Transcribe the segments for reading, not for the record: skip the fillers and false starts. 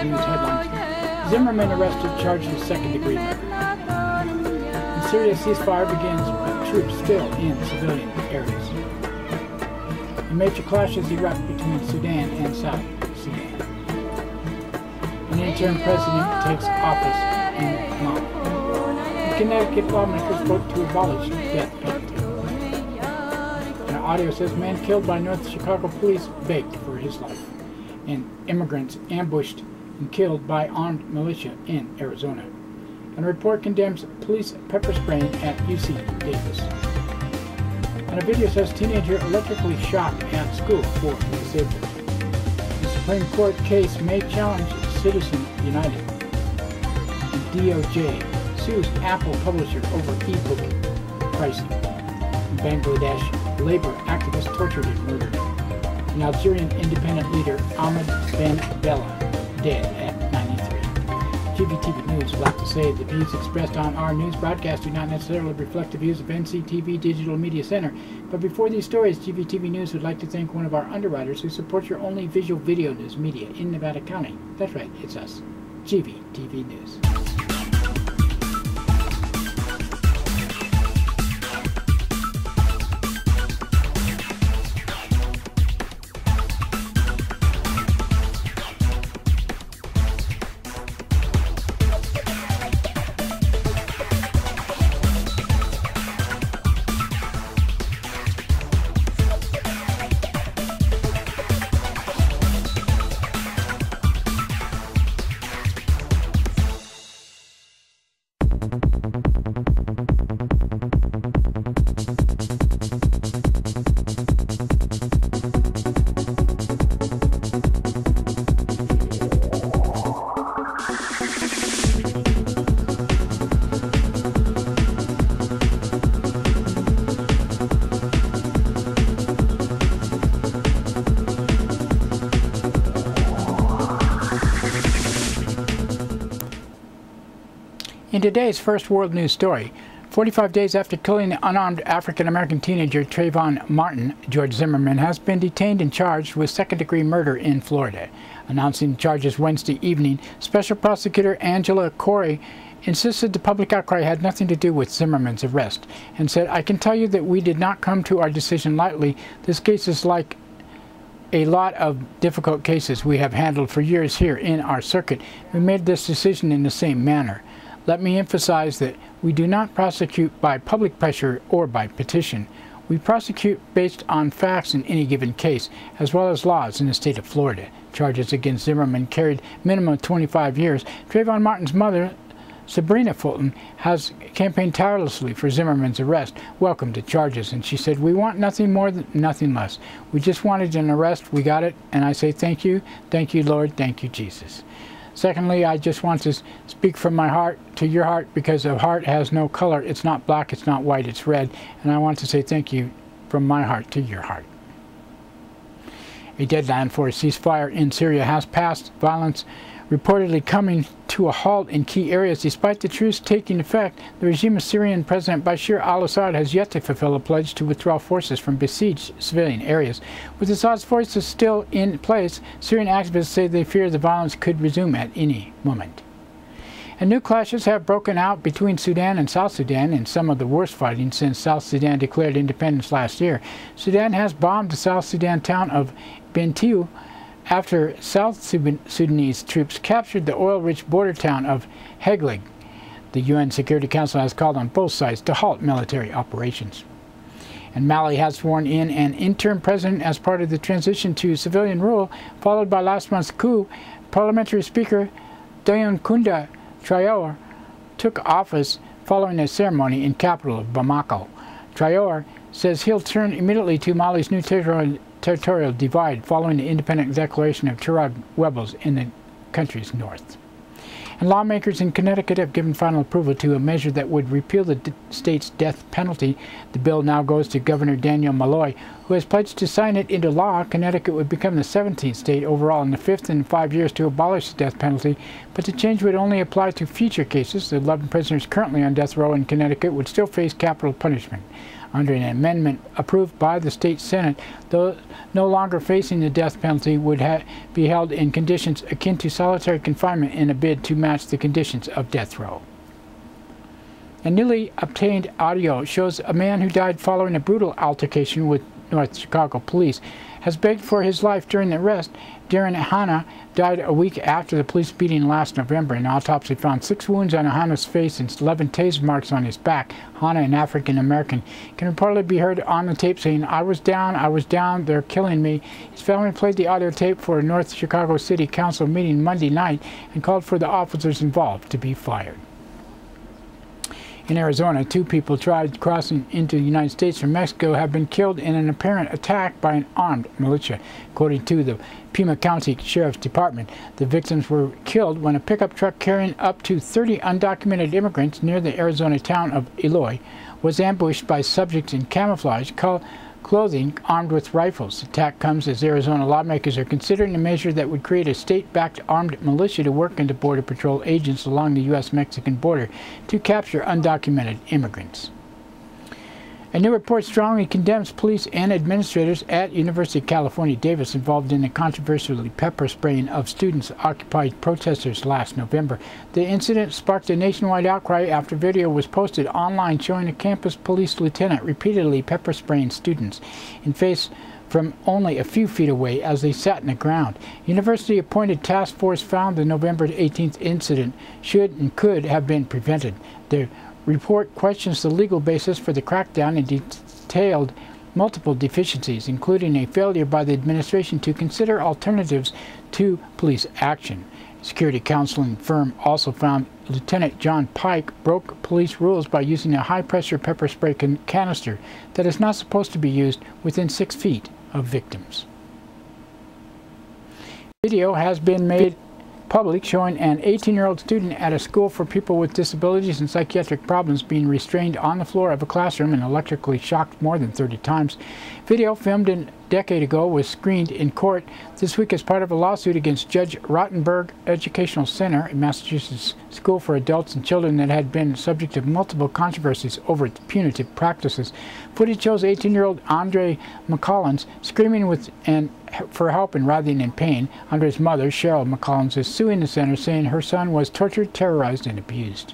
news headlines. Zimmerman arrested, charged with second-degree murder. In Syria, ceasefire begins, but troops still in civilian areas. And major clashes erupt between Sudan and South Sudan. An interim president takes office in Mali. Connecticut lawmakers vote to abolish death penalty. And audio says man killed by North Chicago police begged for his life. And immigrants ambushed and killed by armed militia in Arizona. And a report condemns police pepper spraying at UC Davis. And a video says teenager electrically shocked at school for disabled. The Supreme Court case may challenge Citizen United. And DOJ sues Apple publisher over e-book pricing. In Bangladesh, labor activists tortured and murdered. An Algerian independent leader, Ahmed Ben Bella, dead at 93. GVTV News would like to say the views expressed on our news broadcast do not necessarily reflect the views of NCTV Digital Media Center. But before these stories, GVTV News would like to thank one of our underwriters who supports your only visual video news media in Nevada County. That's right, it's us, GVTV News. In today's first world news story, 45 days after killing the unarmed African-American teenager Trayvon Martin, George Zimmerman has been detained and charged with second-degree murder in Florida. Announcing charges Wednesday evening, Special Prosecutor Angela Corey insisted the public outcry had nothing to do with Zimmerman's arrest and said, "I can tell you that we did not come to our decision lightly. This case is like a lot of difficult cases we have handled for years here in our circuit. We made this decision in the same manner. Let me emphasize that we do not prosecute by public pressure or by petition. We prosecute based on facts in any given case, as well as laws in the state of Florida." Charges against Zimmerman carried minimum 25 years. Trayvon Martin's mother, Sabrina Fulton, has campaigned tirelessly for Zimmerman's arrest, welcomed the charges, and she said, "We want nothing more, nothing less. We just wanted an arrest. We got it, and I say thank you, Lord, thank you, Jesus." Secondly, I just want to speak from my heart to your heart, because a heart has no color. It's not black, it's not white, it's red. And I want to say thank you from my heart to your heart. A deadline for a ceasefire in Syria has passed, violence reportedly coming to a halt in key areas. Despite the truce taking effect, the regime of Syrian President Bashar al-Assad has yet to fulfill a pledge to withdraw forces from besieged civilian areas. With Assad's forces still in place, Syrian activists say they fear the violence could resume at any moment. And new clashes have broken out between Sudan and South Sudan, in some of the worst fighting since South Sudan declared independence last year. Sudan has bombed the South Sudan town of Bentiu after South Sudanese troops captured the oil-rich border town of Heglig. The UN Security Council has called on both sides to halt military operations. And Mali has sworn in an interim president as part of the transition to civilian rule, followed by last month's coup. Parliamentary Speaker Dioncounda Traoré took office following a ceremony in capital of Bamako. Traoré says he'll turn immediately to Mali's new territorial divide following the independent declaration of Tuareg rebels in the country's north. And lawmakers in Connecticut have given final approval to a measure that would repeal the state's death penalty. The bill now goes to Governor Daniel Malloy, who has pledged to sign it into law. Connecticut would become the 17th state overall and the 5th in 5 years to abolish the death penalty, but the change would only apply to future cases. The 11 prisoners currently on death row in Connecticut would still face capital punishment. Under an amendment approved by the state Senate, those no longer facing the death penalty would be held in conditions akin to solitary confinement in a bid to match the conditions of death row. A newly obtained audio shows a man who died following a brutal altercation with North Chicago police has begged for his life during the arrest. Darren Hanna died a week after the police beating last November. An autopsy found 6 wounds on Hanna's face and 11 taser marks on his back. Hanna, an African-American, can reportedly be heard on the tape saying, I was down, they're killing me." His family played the audio tape for a North Chicago City Council meeting Monday night and called for the officers involved to be fired. In Arizona, 2 people tried crossing into the United States from Mexico have been killed in an apparent attack by an armed militia. According to the Pima County Sheriff's Department, the victims were killed when a pickup truck carrying up to 30 undocumented immigrants near the Arizona town of Eloy was ambushed by subjects in camouflage clothing armed with rifles. The attack comes as Arizona lawmakers are considering a measure that would create a state-backed armed militia to work into Border Patrol agents along the U.S.-Mexican border to capture undocumented immigrants. A new report strongly condemns police and administrators at University of California, Davis involved in the controversial pepper spraying of students-occupied protesters last November. The incident sparked a nationwide outcry after video was posted online showing a campus police lieutenant repeatedly pepper spraying students in face from only a few feet away as they sat in the ground. University-appointed task force found the November 18th incident should and could have been prevented. The report questions the legal basis for the crackdown and detailed multiple deficiencies, including a failure by the administration to consider alternatives to police action. A security counseling firm also found Lieutenant John Pike broke police rules by using a high-pressure pepper spray canister that is not supposed to be used within 6 feet of victims. Video has been made public showing an 18-year-old student at a school for people with disabilities and psychiatric problems being restrained on the floor of a classroom and electrically shocked more than 30 times. Video filmed a decade ago was screened in court this week as part of a lawsuit against Judge Rottenberg Educational Center, a Massachusetts school for adults and children that had been subject of multiple controversies over its punitive practices. Footage shows 18-year-old Andre McCollins screaming for help and writhing in pain. Andre's mother, Cheryl McCollins, is suing the center, saying her son was tortured, terrorized, and abused.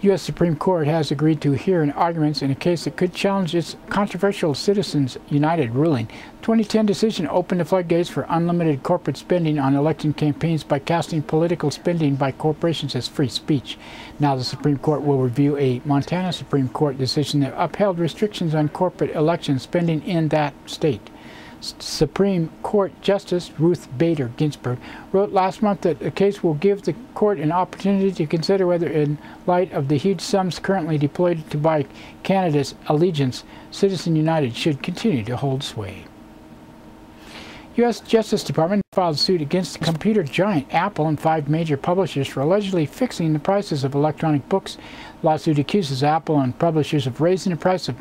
U.S. Supreme Court has agreed to hear arguments in a case that could challenge its controversial Citizens United ruling. The 2010 decision opened the floodgates for unlimited corporate spending on election campaigns by casting political spending by corporations as free speech. Now the Supreme Court will review a Montana Supreme Court decision that upheld restrictions on corporate election spending in that state. Supreme Court Justice Ruth Bader Ginsburg wrote last month that the case will give the court an opportunity to consider whether, in light of the huge sums currently deployed to buy candidates' allegiance, Citizens United should continue to hold sway. U.S. Justice Department filed suit against the computer giant Apple and 5 major publishers for allegedly fixing the prices of electronic books. The lawsuit accuses Apple and publishers of raising the price of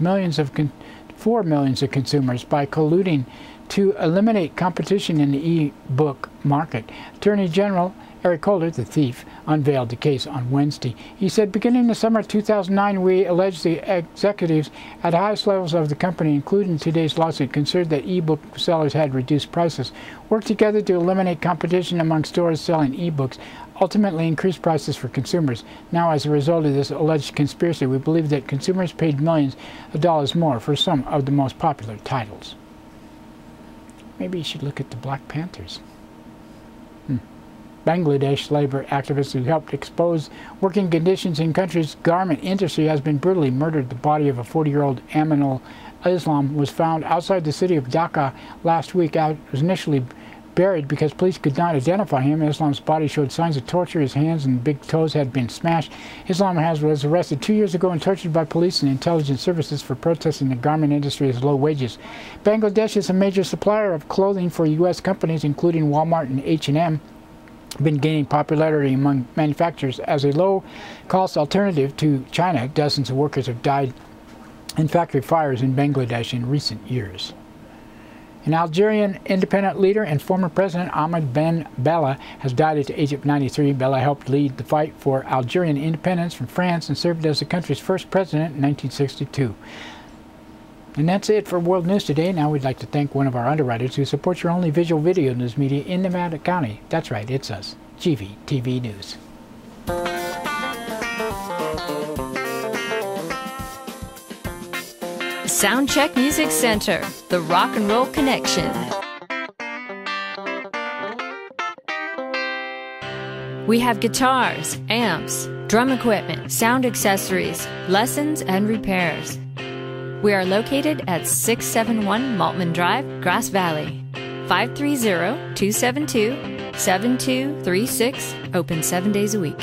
for millions of consumers by colluding to eliminate competition in the e-book market. Attorney General Eric Holder, the thief, unveiled the case on Wednesday. He said, beginning the summer of 2009, we allege the executives at highest levels of the company, including today's lawsuit, considered that e-book sellers had reduced prices, worked together to eliminate competition among stores selling e-books, ultimately increased prices for consumers. Now, as a result of this alleged conspiracy, we believe that consumers paid millions of dollars more for some of the most popular titles. Maybe you should look at the Black Panthers. Bangladesh labor activists who helped expose working conditions in the country's garment industry has been brutally murdered. The body of a 40-year-old Aminul Islam was found outside the city of Dhaka last week. It was initially buried because police could not identify him. Islam's body showed signs of torture. His hands and big toes had been smashed. Islam was arrested 2 years ago and tortured by police and intelligence services for protesting the garment industry's low wages. Bangladesh is a major supplier of clothing for U.S. companies, including Walmart and H&M. Been gaining popularity among manufacturers as a low-cost alternative to China. Dozens of workers have died in factory fires in Bangladesh in recent years. An Algerian independent leader and former president Ahmed Ben Bella has died at the age of 93. Bella helped lead the fight for Algerian independence from France and served as the country's first president in 1962. And that's it for World News today. Now we'd like to thank one of our underwriters who supports your only visual video news media in Nevada County. That's right, it's us, GVTV News. Soundcheck Music Center, the rock and roll connection. We have guitars, amps, drum equipment, sound accessories, lessons, and repairs. We are located at 671 Maltman Drive, Grass Valley. 530-272-7236, open 7 days a week.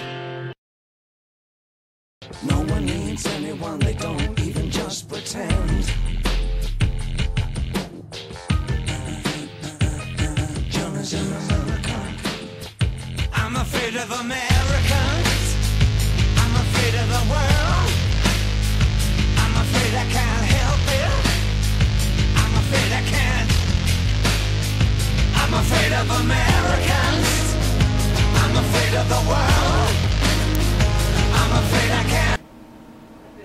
No one needs anyone, they don't even just pretend. John is an American. I'm afraid of Americans. I'm afraid of the world. I'm afraid I can't help it. I'm afraid I can't. I'm afraid of Americans. I'm afraid of the world. I'm afraid I can't.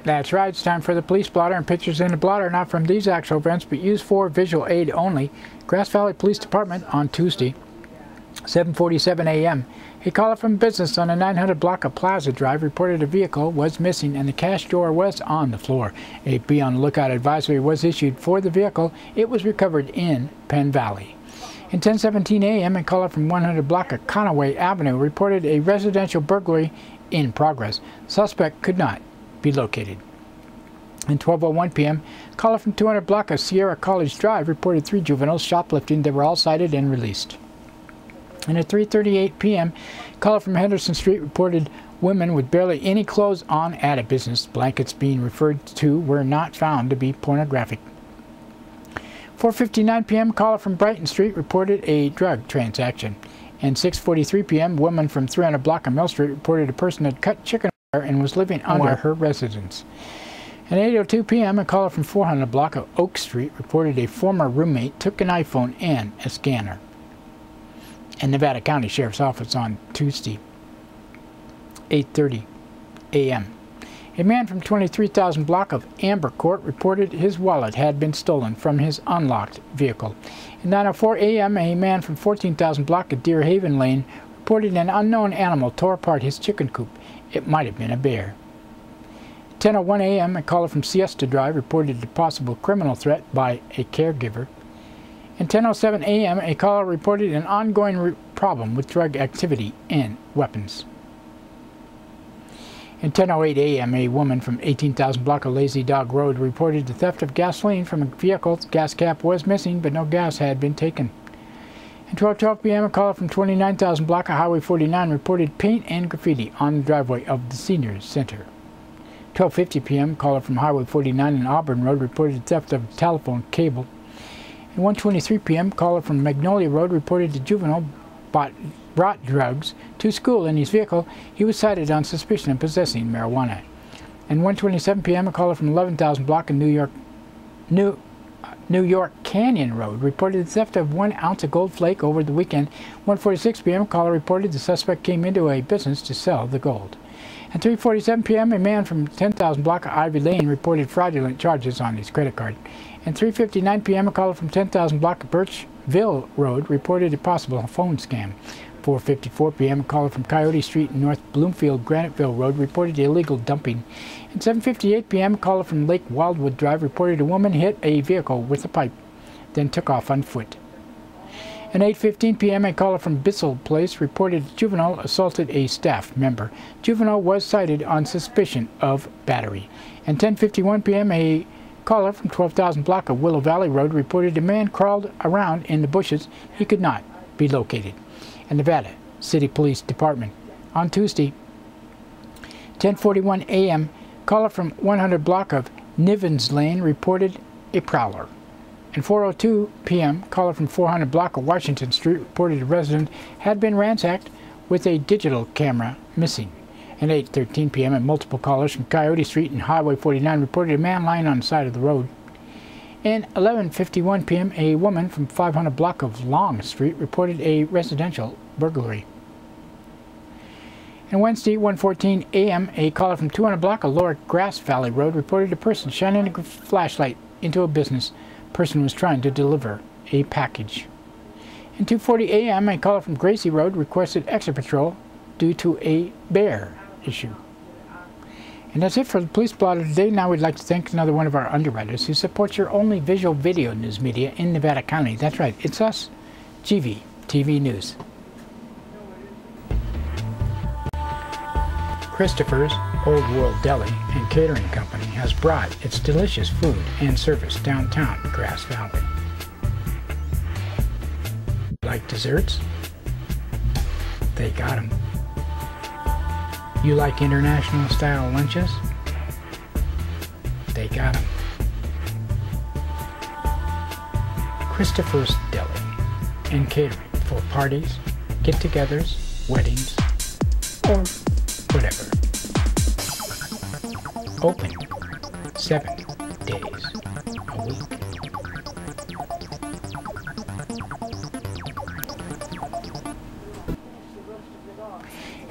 That's right, it's time for the police blotter, and pictures in the blotter not from these actual events but used for visual aid only. Grass Valley Police Department on Tuesday, 7:47 a.m. A caller from business on the 900 block of Plaza Drive reported a vehicle was missing and the cash drawer was on the floor. A be on the lookout advisory was issued for the vehicle. It was recovered in Penn Valley. In 10:17 a.m., a caller from 100 block of Conaway Avenue reported a residential burglary in progress. Suspect could not be located. In 12:01 p.m., a caller from 200 block of Sierra College Drive reported 3 juveniles shoplifting. They were all cited and released. And at 3:38 p.m., a caller from Henderson Street reported women with barely any clothes on at a business. Blankets being referred to were not found to be pornographic. 4:59 p.m., a caller from Brighton Street reported a drug transaction. And 6:43 p.m., a woman from 300 block of Mill Street reported a person had cut chicken wire and was living under her residence. At 8:02 p.m., a caller from 400 block of Oak Street reported a former roommate took an iPhone and a scanner. And Nevada County Sheriff's Office on Tuesday, 8:30 a.m. A man from 23,000 block of Amber Court reported his wallet had been stolen from his unlocked vehicle. At 9:04 a.m., a man from 14,000 block of Deer Haven Lane reported an unknown animal tore apart his chicken coop. It might have been a bear. 10:01 a.m., a caller from Siesta Drive reported a possible criminal threat by a caregiver. At 10:07 a.m., a caller reported an ongoing problem with drug activity and weapons. At 10:08 a.m., a woman from 18,000 block of Lazy Dog Road reported the theft of gasoline from a vehicle. The gas cap was missing, but no gas had been taken. At 12:12 p.m., a caller from 29,000 block of Highway 49 reported paint and graffiti on the driveway of the Seniors Center. 12:50 p.m., a caller from Highway 49 and Auburn Road reported theft of a telephone cable. At 1:23 p.m., a caller from Magnolia Road reported the juvenile brought drugs to school in his vehicle. He was cited on suspicion of possessing marijuana. And 1:27 p.m., a caller from 11,000 block of New York Canyon Road reported the theft of 1 ounce of gold flake over the weekend. 1:46 p.m., a caller reported the suspect came into a business to sell the gold. At 3:47 p.m., a man from 10,000 block of Ivy Lane reported fraudulent charges on his credit card. At 3:59 p.m., a caller from 10,000 block of Birchville Road reported a possible phone scam. 4:54 p.m., a caller from Coyote Street and North Bloomfield Graniteville Road reported illegal dumping. At 7:58 p.m., a caller from Lake Wildwood Drive reported a woman hit a vehicle with a pipe, then took off on foot. At 8:15 p.m., a caller from Bissell Place reported a juvenile assaulted a staff member. Juvenile was cited on suspicion of battery. At 10:51 p.m., a caller from 12,000 block of Willow Valley Road reported a man crawled around in the bushes. He could not be located. And Nevada City Police Department on Tuesday, 10:41 a.m., caller from 100 block of Nivens Lane reported a prowler. And 4:02 p.m., caller from 400 block of Washington Street reported a resident had been ransacked with a digital camera missing. At 8:13 p.m., multiple callers from Coyote Street and Highway 49 reported a man lying on the side of the road. In 11:51 p.m., a woman from 500 block of Long Street reported a residential burglary. And Wednesday, 1:14 a.m., a caller from 200 block of Lower Grass Valley Road reported a person shining a flashlight into a business. Person was trying to deliver a package. At 2:40 a.m., a caller from Gracie Road requested extra patrol due to a bear issue. And that's it for the Police Blotter today. Now we'd like to thank another one of our underwriters who supports your only visual video news media in Nevada County. That's right, it's us, GVTV News. Christopher's Old World Deli and Catering Company has brought its delicious food and service downtown Grass Valley. Like desserts? They got them. You like international style lunches? They got them. Christopher's Deli and Catering for parties, get-togethers, weddings, or whatever. Open 7 days a week.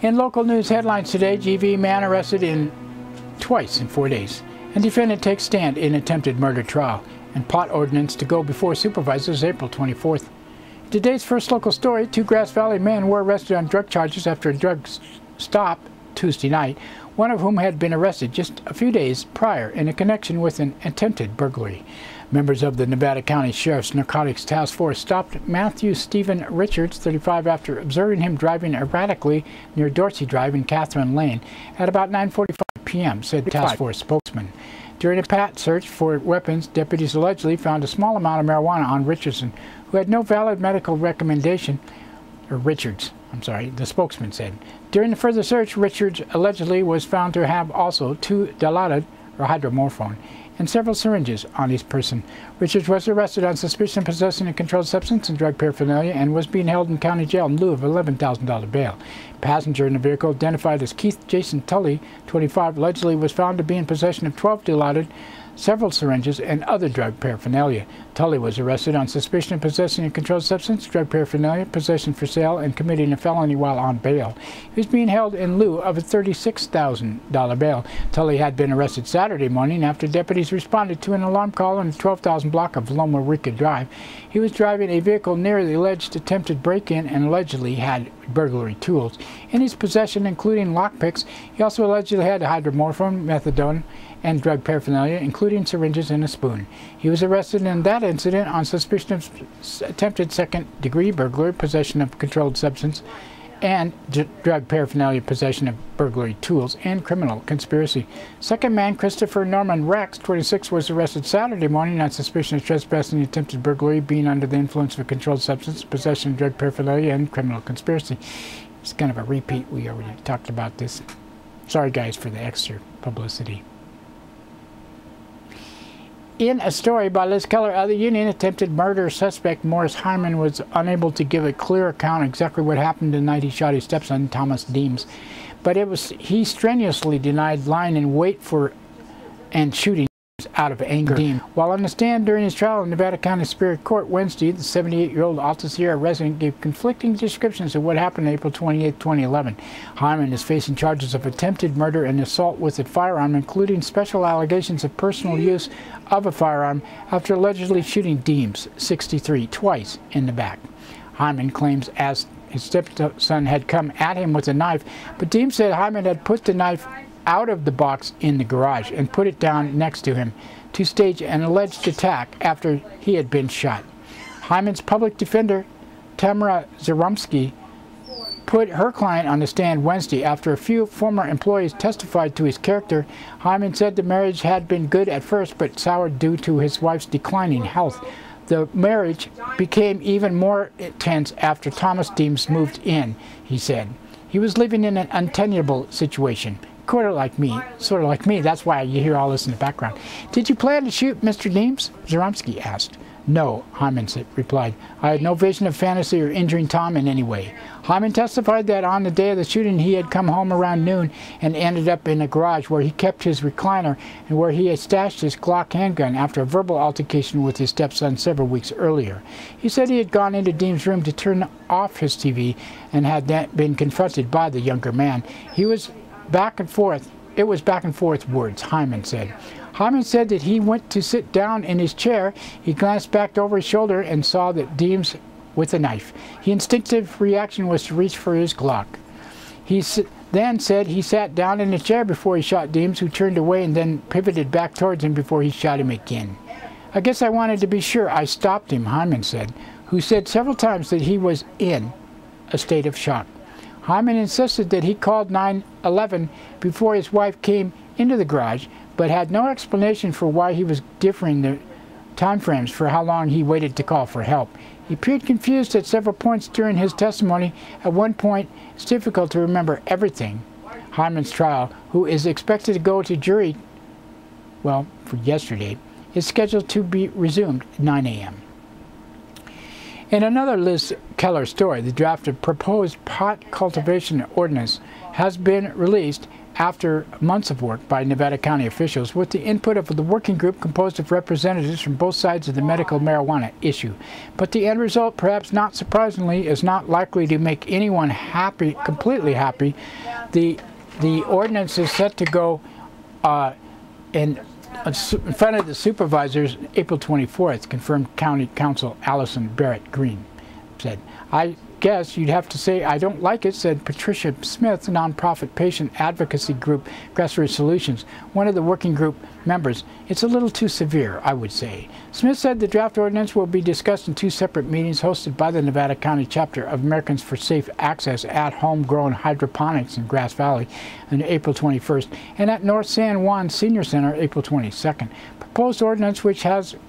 In local news headlines today, GV man arrested twice in 4 days, and defendant takes stand in attempted murder trial, and pot ordinance to go before supervisors April 24th. In today's first local story, 2 Grass Valley men were arrested on drug charges after a drug stop Tuesday night, one of whom had been arrested just a few days prior in a connection with an attempted burglary. Members of the Nevada County Sheriff's Narcotics Task Force stopped Matthew Stephen Richards, 35, after observing him driving erratically near Dorsey Drive and Catherine Lane at about 9:45 p.m., said the task force spokesman. During a pat search for weapons, deputies allegedly found a small amount of marijuana on Richardson, who had no valid medical recommendation, the spokesman said. During the further search, Richards allegedly was found to have also 2 Dilaudid, or hydromorphone, and several syringes on his person. Richards was arrested on suspicion of possessing a controlled substance and drug paraphernalia and was being held in county jail in lieu of $11,000 bail. Passenger in the vehicle, identified as Keith Jason Tully, 25, allegedly was found to be in possession of 12 Dilaudid, several syringes, and other drug paraphernalia. Tully was arrested on suspicion of possessing a controlled substance, drug paraphernalia, possession for sale, and committing a felony while on bail. He was being held in lieu of a $36,000 bail. Tully had been arrested Saturday morning after deputies responded to an alarm call on the 12,000 block of Loma Rica Drive. He was driving a vehicle near the alleged attempted break-in and allegedly had burglary tools in his possession, including lockpicks. He also allegedly had hydromorphone, methadone, and drug paraphernalia, including syringes and a spoon. He was arrested in that incident on suspicion of attempted second-degree burglary, possession of controlled substance, and drug paraphernalia, possession of burglary tools, and criminal conspiracy. Second man, Christopher Norman Rex, 26, was arrested Saturday morning on suspicion of trespassing, attempted burglary, being under the influence of a controlled substance, possession of drug paraphernalia, and criminal conspiracy. It's kind of a repeat. We already talked about this. Sorry, guys, for the extra publicity. In a story by Liz Keller of the Union, attempted murder suspect Morris Hyman was unable to give a clear account exactly what happened the night he shot his stepson, Thomas Deems. But he strenuously denied lying in wait for and shooting out of anger. While on the stand during his trial in Nevada County Superior Court Wednesday, the 78-year-old Alta Sierra resident gave conflicting descriptions of what happened on April 28, 2011. Hyman is facing charges of attempted murder and assault with a firearm, including special allegations of personal use of a firearm after allegedly shooting Deems, 63, twice in the back. Hyman claims as his stepson had come at him with a knife, but Deems said Hyman had put the knife out of the box in the garage and put it down next to him to stage an alleged attack after he had been shot. Hyman's public defender, Tamara Zaromsky, put her client on the stand Wednesday after a few former employees testified to his character. Hyman said the marriage had been good at first but soured due to his wife's declining health. The marriage became even more tense after Thomas Deems moved in, he said. He was living in an untenable situation. Sort of like me. That's why you hear all this in the background. Did you plan to shoot Mr. Deems? Zaromsky asked. No, Hyman replied. I had no vision of fantasy or injuring Tom in any way. Hyman testified that on the day of the shooting he had come home around noon and ended up in a garage where he kept his recliner and where he had stashed his Glock handgun after a verbal altercation with his stepson several weeks earlier. He said he had gone into Deem's room to turn off his TV and had been confronted by the younger man. He was back and forth. It was back and forth words, Hyman said. Hyman said that he went to sit down in his chair. He glanced back over his shoulder and saw that Deems with a knife. His instinctive reaction was to reach for his Glock. He then said he sat down in a chair before he shot Deems, who turned away and then pivoted back towards him before he shot him again. I guess I wanted to be sure I stopped him, Hyman said, who said several times that he was in a state of shock. Hyman insisted that he called 911 before his wife came into the garage, but had no explanation for why he was differing the time frames for how long he waited to call for help. He appeared confused at several points during his testimony. At one point, it's difficult to remember everything. Hyman's trial, who is expected to go to jury, well, for yesterday, is scheduled to be resumed at 9 a.m. In another Liz Keller story, the draft of proposed pot cultivation ordinance has been released after months of work by Nevada County officials with the input of the working group composed of representatives from both sides of the medical marijuana issue. But the end result, perhaps not surprisingly, is not likely to make anyone happy, completely happy. The ordinance is set to go in front of the supervisors April 24th, confirmed County Counsel Allison Barrett Green said. I guess you'd have to say I don't like it, said Patricia Smith, nonprofit patient advocacy group Grassroots Solutions, one of the working group members. It's a little too severe, I would say. Smith said the draft ordinance will be discussed in two separate meetings hosted by the Nevada County chapter of Americans for Safe Access at Homegrown Hydroponics in Grass Valley on April 21st and at North San Juan Senior Center April 22nd. Proposed ordinance, which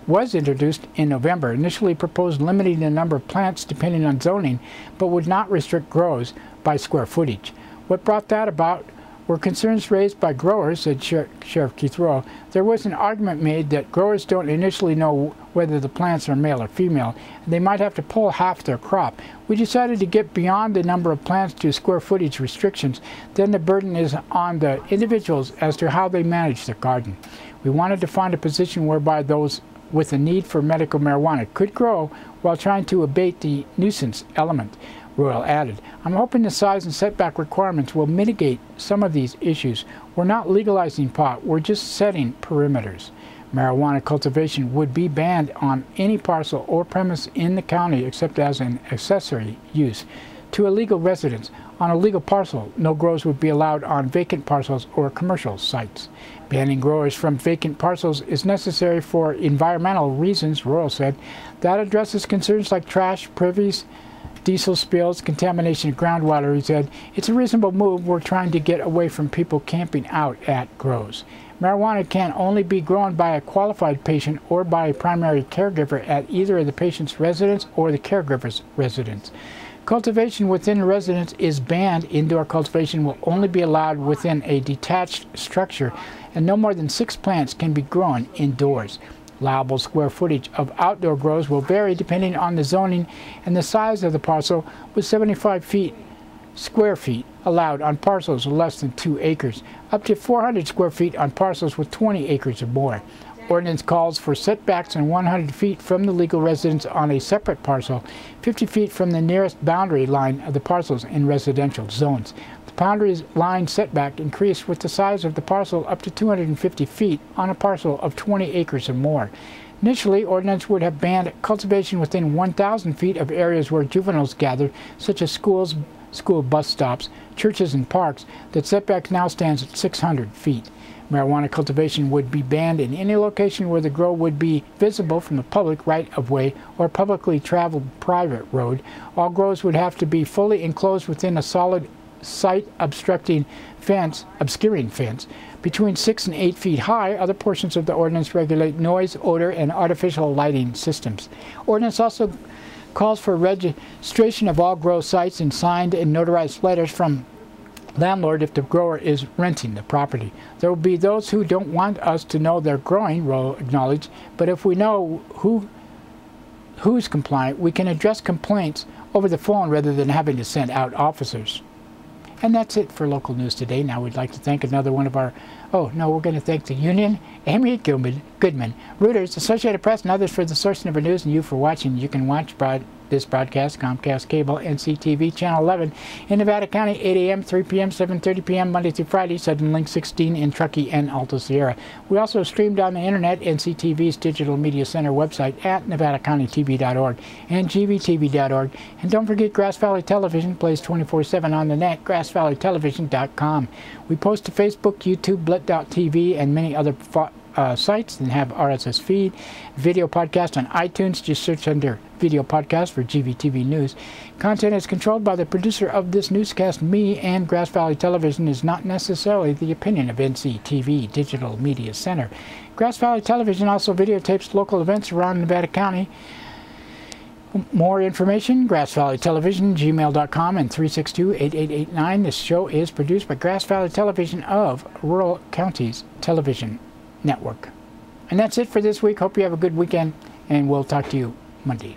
was introduced in November, initially proposed limiting the number of plants depending on zoning, but would not restrict grows by square footage. What brought that about were concerns raised by growers, said Sheriff Keith Rowe. There was an argument made that growers don't initially know whether the plants are male or female, and they might have to pull half their crop. We decided to get beyond the number of plants to square footage restrictions. Then the burden is on the individuals as to how they manage their garden. We wanted to find a position whereby those with a need for medical marijuana could grow while trying to abate the nuisance element, Royal added. I'm hoping the size and setback requirements will mitigate some of these issues. We're not legalizing pot, we're just setting perimeters. Marijuana cultivation would be banned on any parcel or premise in the county except as an accessory use to a legal residence. On a legal parcel, no grows would be allowed on vacant parcels or commercial sites. Banning growers from vacant parcels is necessary for environmental reasons, Royal said. That addresses concerns like trash, privies, diesel spills, contamination of groundwater, he said. It's a reasonable move. We're trying to get away from people camping out at grows. Marijuana can only be grown by a qualified patient or by a primary caregiver at either of the patient's residence or the caregiver's residence. Cultivation within a residence is banned. Indoor cultivation will only be allowed within a detached structure, and no more than 6 plants can be grown indoors. Allowable square footage of outdoor grows will vary depending on the zoning and the size of the parcel, with 75 square feet allowed on parcels of less than 2 acres, up to 400 square feet on parcels with 20 acres or more. Ordinance calls for setbacks on 100 feet from the legal residence on a separate parcel, 50 feet from the nearest boundary line of the parcels in residential zones. The boundary line setback increased with the size of the parcel up to 250 feet on a parcel of 20 acres or more. Initially, ordinance would have banned cultivation within 1,000 feet of areas where juveniles gather, such as schools, school bus stops, churches, and parks. That setback now stands at 600 feet. Marijuana cultivation would be banned in any location where the grow would be visible from the public right-of-way or publicly traveled private road. All grows would have to be fully enclosed within a solid site-obscuring fence between 6 and 8 feet high. Other portions of the ordinance regulate noise, odor, and artificial lighting systems. Ordinance also calls for registration of all grow sites and signed and notarized letters from landlord if the grower is renting the property. There will be those who don't want us to know they're growing, Rowe acknowledged, but if we know who who's compliant, we can address complaints over the phone rather than having to send out officers. And that's it for local news today. Now we'd like to thank another one of our, we're going to thank the Union, Amy Goodman, Reuters, Associated Press, and others for the sourcing of our news, and you for watching. You can watch this broadcast, Comcast Cable, NCTV, Channel 11 in Nevada County, 8 a.m., 3 p.m., 7:30 p.m., Monday through Friday, Southern Link 16 in Truckee and Alta Sierra. We also streamed on the internet, NCTV's Digital Media Center website at NevadaCountyTV.org and GVTV.org. And don't forget, Grass Valley Television plays 24/7 on the net, GrassValleyTelevision.com. We post to Facebook, YouTube, Blit.tv, and many other sites, and have RSS feed, video podcast on iTunes. Just search under video podcast for GVTV News. Content is controlled by the producer of this newscast, me, and Grass Valley Television is not necessarily the opinion of NCTV Digital Media Center. Grass Valley Television also videotapes local events around Nevada County. More information, Grass Valley Television, gmail.com, and 362-8889. This show is produced by Grass Valley Television of Rural Counties Television Network. And that's it for this week. Hope you have a good weekend, and we'll talk to you Monday.